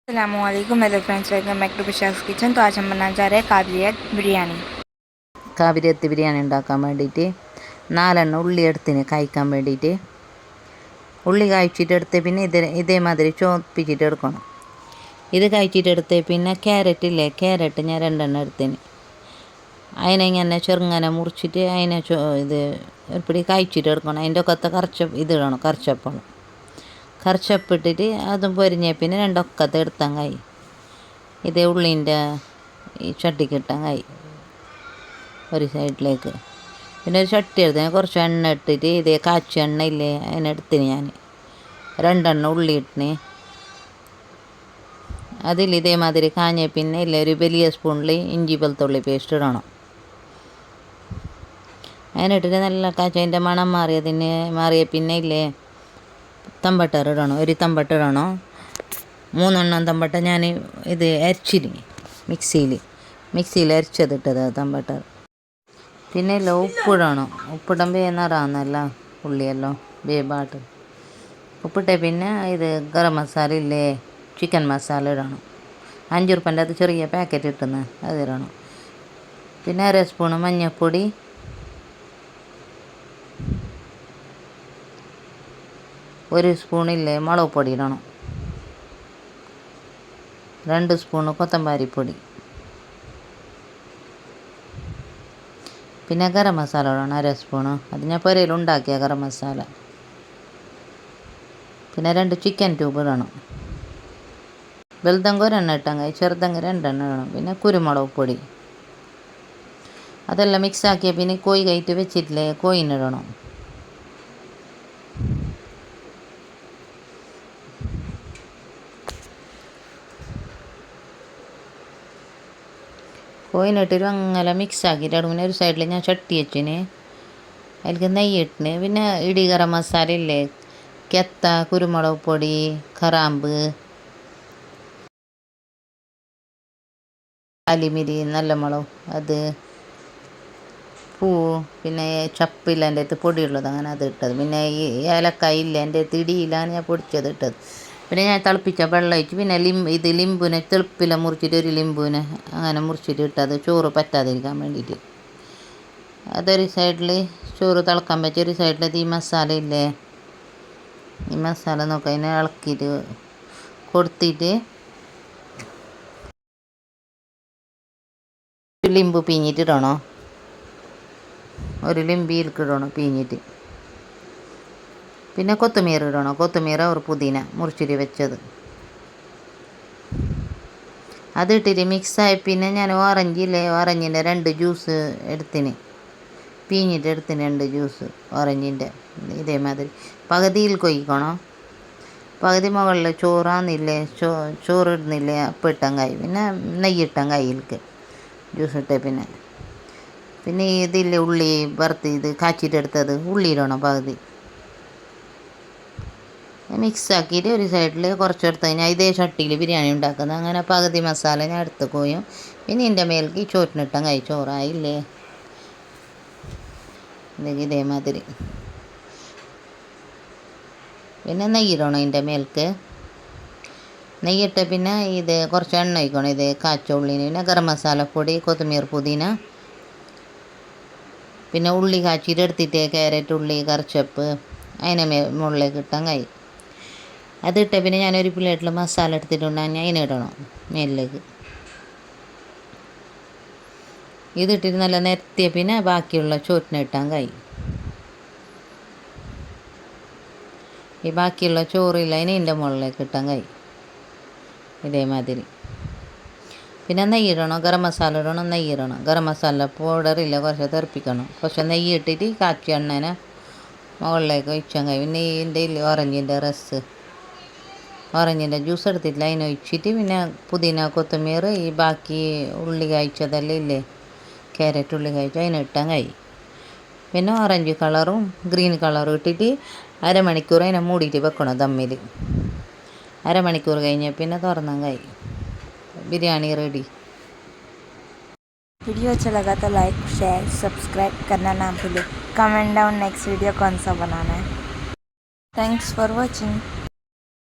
अस्सलामुअलैकुम hello friends, welcome back to Bisha's kitchen. तो आज हम बनाने जा रहे हैं काबिलियत बिरयानी। കാബിരിയത്ത് ബിരിയാണി ഉണ്ടാക്കാൻ വേണ്ടിയിട്ട് 4 ഉള്ളി എടുത്തിന് കഴിക്കാൻ വേണ്ടിയിട്ട്. ഉള്ളി കഴിച്ചിട്ട് എടുത്ത് പിന്നെ ഇതേമാതിരി ചോപ്പിച്ചിട്ട് എടുക്കണം. ഇത് കഴിച്ചിട്ട് എടുത്ത് പിന്നെ ക്യാരറ്റ് ഇല്ലേ, ക്യാരറ്റ് ഞാൻ 2 എടുത്തിന്. അതിനെ ഇങ്ങനെ ചെറുങ്ങനെ മുറിച്ചിട്ട് അതിനെ ഇത് ഒരു കഴിച്ചിട്ട് എടുക്കണം. അതിൻ്റെ ഒക്കത്തെ ഇതിടണം, കറച്ചപ്പിട്ടിട്ട് അതും പൊരിഞ്ഞ പിന്നെ 2 ഒക്കത്തെ എടുത്താൽ കഴിയും. ഇത് ഉള്ളിൻ്റെ ഈ ചട്ടിക്കിട്ടാൻ കഴിയും ഒരു സൈഡിലേക്ക്. പിന്നെ ഒരു ചട്ടി എടുത്ത് കുറച്ച് എണ്ണ ഇട്ടിട്ട് ഇതേ കാച്ചിയ എണ്ണ ഇല്ലേ അതിനെടുത്തിന് ഞാൻ 2 ഉള്ളി ഇട്ടിന്. അതിൽ ഇതേമാതിരി കാഞ്ഞ പിന്നെ ഇല്ലേ ഒരു വലിയ സ്പൂണിൽ ഇഞ്ചി വെളുത്തുള്ളി പേസ്റ്റ് ഇടണം. അതിനിട്ടിട്ട് നല്ല കാച്ചതിൻ്റെ മണം മാറിയ പിന്നെ ഇല്ലേ തമ്പട്ടർ ഇടണം. ഒരു തമ്പട്ട ഇടണം. 3 തമ്പട്ട ഞാൻ ഇത് അരച്ചിന് മിക്സിയിൽ അരച്ചതിട്ടത് തമ്പട്ടർ. പിന്നെ ഇല്ല ഉപ്പിടണം. ഉപ്പിടുമ്പോൾ നിറാന്നല്ല ഉള്ളിയല്ലോ വേബാട്ട് ഉപ്പിട്ടേ പിന്നെ ഇത് ഗരം മസാല ഇല്ലേ, ചിക്കൻ മസാല ഇടണം. 5 റുപ്യൻ്റെ അത് ചെറിയ പാക്കറ്റ് ഇട്ടുന്ന അതിടണം. പിന്നെ 1 സ്പൂണ് മഞ്ഞൾപ്പൊടി, 1 സ്പൂണില്ലേ മുളക് പൊടി ഇടണം. 2 സ്പൂണ് കൊത്തമ്പാരിപ്പൊടി. പിന്നെ ഗരം മസാല ഇടണം 1 സ്പൂണ്. അത് ഞാൻ പുരയിൽ ഉണ്ടാക്കിയ ഗരം മസാല. പിന്നെ 2 ചിക്കൻ ട്യൂബ് ഇടണം. വലുതെങ്കിൽ 1 ഇട്ടാൽ കഴിയും, ചെറുതെങ്കിൽ 2 ഇടണം. പിന്നെ കുരുമുളക് പൊടി. അതെല്ലാം മിക്സാക്കിയ പിന്നെ കോഴി കയറ്റി വെച്ചിട്ടില്ലേ കോഴിനിടണം. കോഴിനിട്ടിട്ട് അങ്ങനെ മിക്സാക്കിയിട്ട് ഇടും. പിന്നെ ഒരു സൈഡിൽ ഞാൻ ചട്ടി വെച്ചിന്, അതിലേക്ക് നെയ്യ് ഇട്ടിന്. പിന്നെ ഇടി ഗരം മസാല ഇല്ലേ, കെത്ത, കുരുമുളക് പൊടി, കറാമ്പ്, കാലിമിരി, നല്ല മുളക്, അത് പൂ, പിന്നെ ചപ്പില്ല എൻ്റെ അടുത്ത് പൊടിയുള്ളത് അങ്ങനെ അത് ഇട്ടത്. പിന്നെ ഈ ഏലക്കായ ഇല്ല എൻ്റെ അടുത്ത് ഇടിയിലാണ് ഞാൻ പൊടിച്ചത് ഇട്ടത്. പിന്നെ ഞാൻ തിളപ്പിച്ച വെള്ളം ഒഴിച്ച് പിന്നെ ലിമ്പുനെ തെളുപ്പില മുറിച്ചിട്ട് ഒരു ലിമ്പുവിനെ അങ്ങനെ മുറിച്ചിട്ട് ഇട്ടത് ചോറ് പറ്റാതിരിക്കാൻ വേണ്ടിയിട്ട്. അതൊരു സൈഡിൽ ചോറ് തിളക്കാൻ വെച്ച് ഒരു സൈഡിൽ ഈ മസാല ഇല്ലേ, ഈ മസാല നോക്കാം അതിനെ ഇളക്കിയിട്ട് കൊടുത്തിട്ട് ലിമ്പ് പിഴിഞ്ഞിട്ടിടണോ, ഒരു ലിമ്പിയിൽക്കിടണം പിഴിഞ്ഞിട്ട്. പിന്നെ കൊത്തുമീർ ഇടണം, കൊത്തുമീർ ഒരു പുതിന മുറിച്ചിട്ട് വെച്ചത് അതിട്ടിട്ട് മിക്സായി. പിന്നെ ഞാൻ ഓറഞ്ചിൻ്റെ 2 ജ്യൂസ് എടുത്തിന്, പിഴിഞ്ഞിട്ട് എടുത്തിന് 2 ജ്യൂസ് ഓറഞ്ചിൻ്റെ. ഇതേമാതിരി പകുതിയിൽ കൊയ്ക്കണം, പകുതി മുകളിൽ ചോറാന്നില്ലേ ചോറിടുന്നില്ലേ അപ്പം ഇട്ടാൻ കായ്. പിന്നെ നെയ്യിട്ടാൻ കായിലേക്ക് ജ്യൂസ് ഇട്ടേ. പിന്നെ ഇതില്ലേ ഉള്ളി ഇത് കാച്ചിട്ടെടുത്തത് ഉള്ളി ഇടണം പകുതി. മിക്സാക്കിയിട്ട് ഒരു സൈഡിൽ കുറച്ചെടുത്ത് കഴിഞ്ഞാൽ ഇതേ ചട്ടിയിൽ ബിരിയാണി ഉണ്ടാക്കുന്നത്. അങ്ങനെ പകുതി മസാല ഞാൻ എടുത്ത് കോയും. പിന്നെ ഇതിൻ്റെ മേലേക്ക് ഈ ചോറ്റിനിട്ടാൻ കായ് ചോറായില്ലേ ഇതേമാതിരി. പിന്നെ നെയ്യിടണം ഇതിൻ്റെ മേൽക്ക്. നെയ്യിട്ട് പിന്നെ ഇത് കുറച്ച് എണ്ണ ഒഴിക്കണം. ഇത് കാച്ച ഉള്ളിന് പിന്നെ ഗരം മസാലപ്പൊടി, കൊത്തമീർ പുതിന, പിന്നെ ഉള്ളി കാച്ചിട്ട് എടുത്തിട്ട് ക്യാരറ്റ്, ഉള്ളി, കറിച്ചപ്പ് അതിനെ മുകളിലേക്ക് ഇട്ടാൻ കഴിയും. അതിട്ട് പിന്നെ ഞാനൊരു പ്ലേറ്റിൽ മസാല എടുത്തിട്ടുണ്ടെങ്കിൽ അതിനിടണം മേലിലേക്ക്. ഇതിട്ടിട്ട് നല്ല നിരത്തിയ പിന്നെ ബാക്കിയുള്ള ചോറ്റിനിട്ടാൻ കഴിയും. ഈ ബാക്കിയുള്ള ചോറില്ല അതിൻ്റെ മുകളിലേക്ക് ഇട്ടാൻ കഴിയും ഇതേമാതിരി. പിന്നെ നെയ്യിടണം, ഗരം മസാല ഇടണം, നെയ്യിടണം. ഗരം മസാല പൗഡറില്ല കുറച്ച് തെറിപ്പിക്കണം. കുറച്ച് നെയ്യ് ഇട്ടിട്ട് കാച്ചിയ എണ്ണേനെ മുകളിലേക്ക് ഒഴിച്ചാൽ കഴിയും. പിന്നെ ഇതിൻ്റെ ഓറഞ്ചിൻ്റെ ജ്യൂസ് എടുത്തിട്ടില്ല അതിനൊഴിച്ചിട്ട് പിന്നെ പുതിന, കൊത്തമീർ, ഈ ബാക്കി ഉള്ളി കഴിച്ചതെല്ലാം ഇല്ലേ ക്യാരറ്റ് ഉള്ളി കഴിച്ചു അതിനിട്ടാൻ കഴിയും. പിന്നെ ഓറഞ്ച് കളറും ഗ്രീൻ കളറും ഇട്ടിട്ട് അരമണിക്കൂർ അതിനെ മൂടിയിട്ട് വെക്കണം ദമ്മിൽ. അരമണിക്കൂർ കഴിഞ്ഞാൽ പിന്നെ തുറന്നാൽ കഴിയും. बिरयानी रेडी। वीडियो अच्छा लगा तो लाइक, शेयर, सब्सक्राइब करना ना भूलें। कमेंट डाउन नेक्स्ट वीडियो कौन सा बनाना है। Thanks for watching.